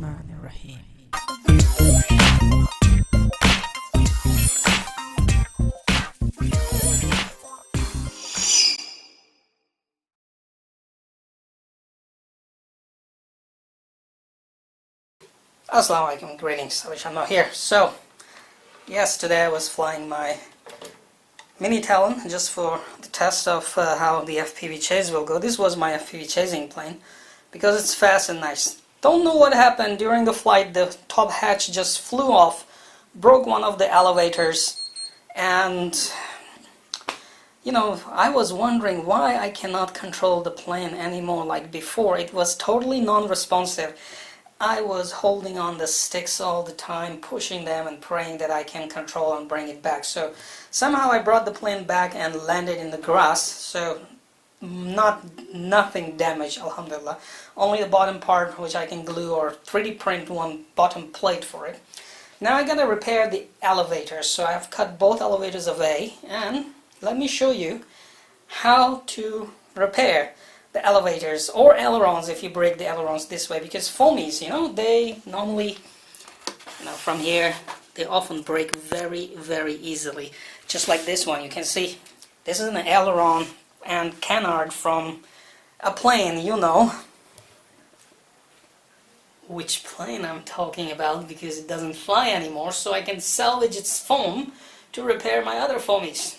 Bismillahirrahmanirrahim. Assalamu alaikum, greetings, Abhishek here. So, yes, today I was flying my mini Talon just for the test of how the FPV chase will go. This was my FPV chasing plane because it's fast and nice. Don't know what happened during the flight. The top hatch just flew off, broke one of the elevators, and I was wondering why I cannot control the plane anymore like before. It was totally non-responsive. I was holding on the sticks all the time, pushing them and praying that I can control and bring it back. So somehow I brought the plane back and landed in the grass. So nothing damaged, alhamdulillah. Only the bottom part, which I can glue or 3D print one bottom plate for it. Now I gotta repair the elevators. So I've cut both elevators away, and let me show you how to repair the elevators or ailerons if you break the ailerons this way, because Foamies, they normally, from here, they often break very, very easily. Just like this one, you can see this is an aileron and canard from a plane, which plane I'm talking about, because it doesn't fly anymore, so I can salvage its foam to repair my other Foamies.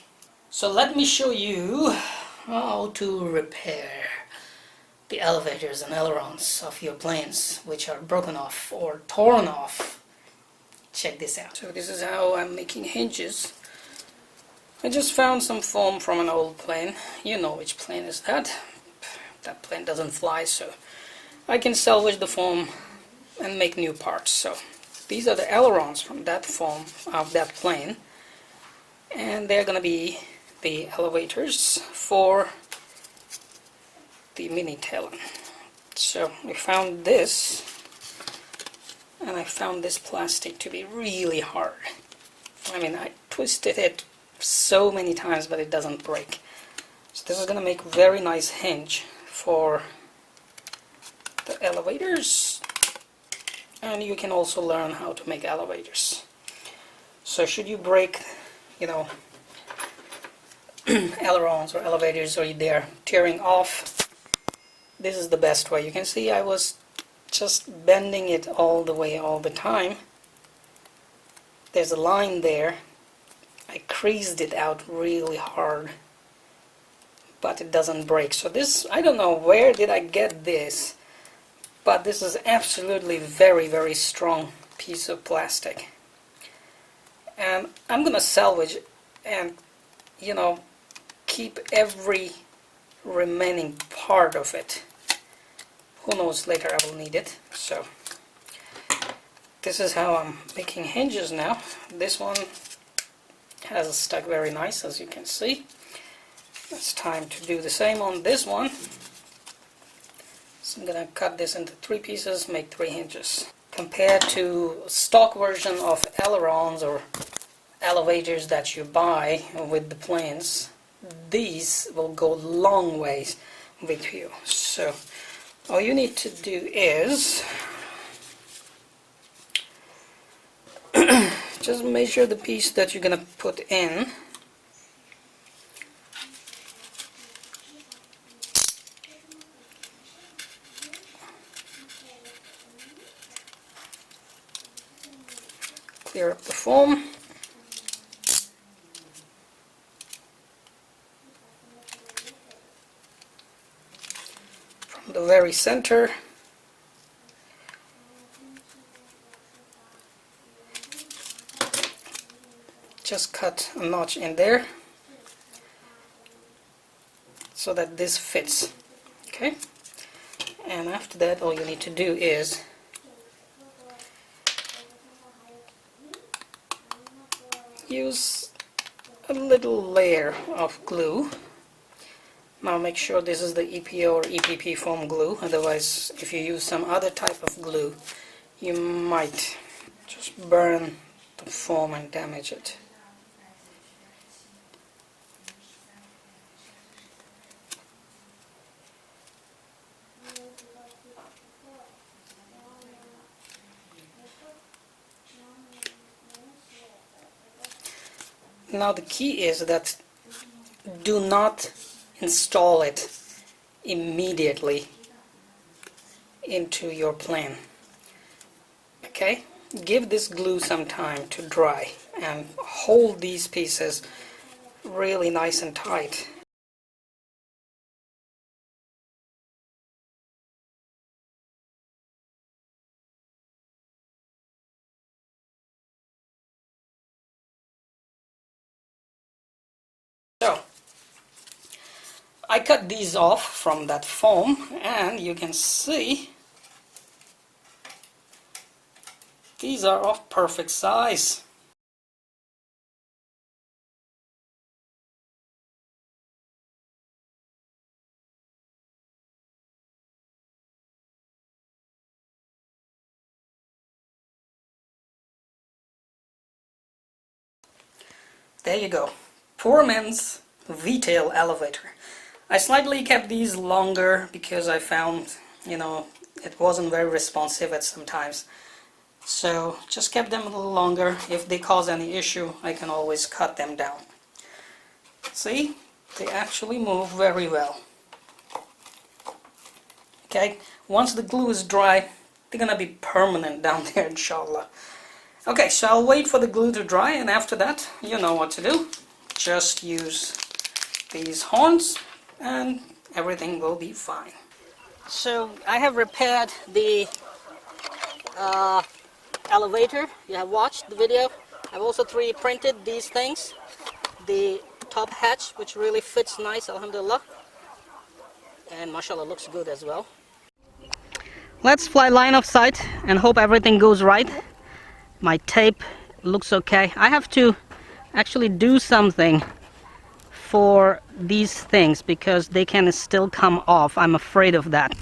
So let me show you how to repair the elevators and ailerons of your planes which are broken off or torn off. Check this out. So this is how I'm making hinges. I just found some foam from an old plane. You know which plane is that. That plane doesn't fly, so I can salvage the foam and make new parts. So these are the ailerons from that foam of that plane, and they're gonna be the elevators for the mini Talon. So I found this, and I found this plastic to be really hard. I mean, I twisted it so many times, but it doesn't break. So this is gonna make a very nice hinge for the elevators, and you can also learn how to make elevators. So should you break, ailerons or elevators, or they're tearing off, this is the best way. You can see I was just bending it all the way all the time. There's a line there. I creased it out really hard, but it doesn't break. So this, I don't know where did I get this, but this is absolutely very, very strong piece of plastic. And I'm gonna salvage and keep every remaining part of it. Who knows, later I will need it. So this is how I'm making hinges now. This one has stuck very nice, as you can see. It's time to do the same on this one. So I'm gonna cut this into 3 pieces, make 3 hinges. Compared to stock version of ailerons or elevators that you buy with the planes, these will go long ways with you. So all you need to do is just measure the piece that you're gonna put in. Clear up the foam. From the very center, just cut a notch in there so that this fits. Okay, and after that all you need to do is use a little layer of glue. Now make sure this is the EPO or EPP foam glue, otherwise if you use some other type of glue you might just burn the foam and damage it. Now the key is that do not install it immediately into your plane. Okay? Give this glue some time to dry and hold these pieces really nice and tight. So, I cut these off from that foam, and you can see these are of perfect size. There you go. Poor man's V-Tail elevator. I slightly kept these longer because I found, it wasn't very responsive at some times. So just kept them a little longer. If they cause any issue, I can always cut them down. See? They actually move very well. Okay? Once the glue is dry, they're gonna be permanent down there, inshallah. Okay, so I'll wait for the glue to dry, and after that, you know what to do. Just use these horns and everything will be fine. So I have repaired the elevator. You have watched the video. I've also 3D printed these things. The top hatch, which really fits nice, alhamdulillah. And mashallah, looks good as well. Let's fly line of sight and hope everything goes right. My tape looks okay. I have to actually do something for these things because they can still come off. I'm afraid of that.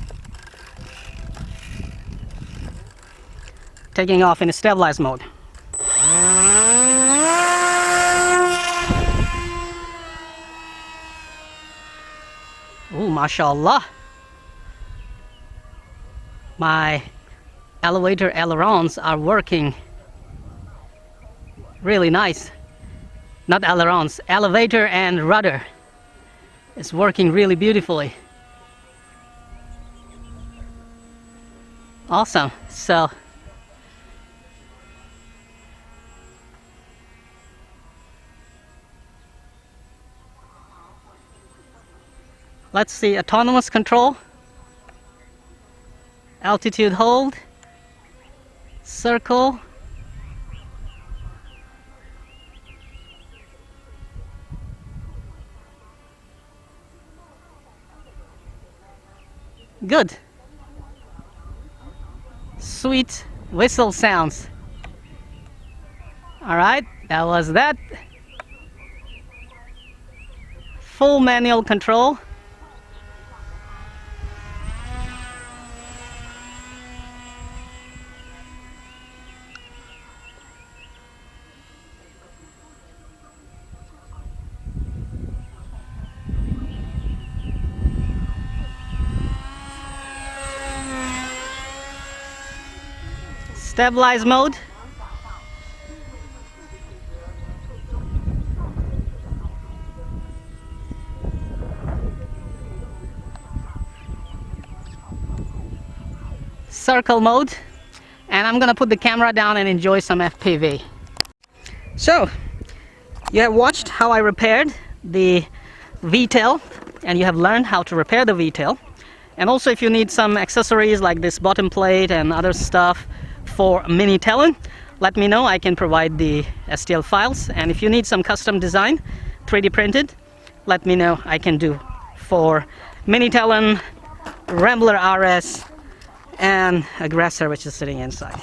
Taking off in stabilized mode. Ooh, mashallah. My elevator ailerons are working really nice. Not ailerons, elevator and rudder. It's working really beautifully. Awesome. So let's see, autonomous control, altitude hold, circle, good. Sweet whistle sounds. Alright, that was that. Full manual control. Stabilize mode. Circle mode. And I'm gonna put the camera down and enjoy some FPV. So, you have watched how I repaired the V-Tail, and you have learned how to repair the V-Tail. And also, if you need some accessories like this bottom plate and other stuff for mini talon, let me know. I can provide the STL files. And if you need some custom design 3D printed, let me know. I can do for mini talon, Rambler RS, and Aggressor, which is sitting inside.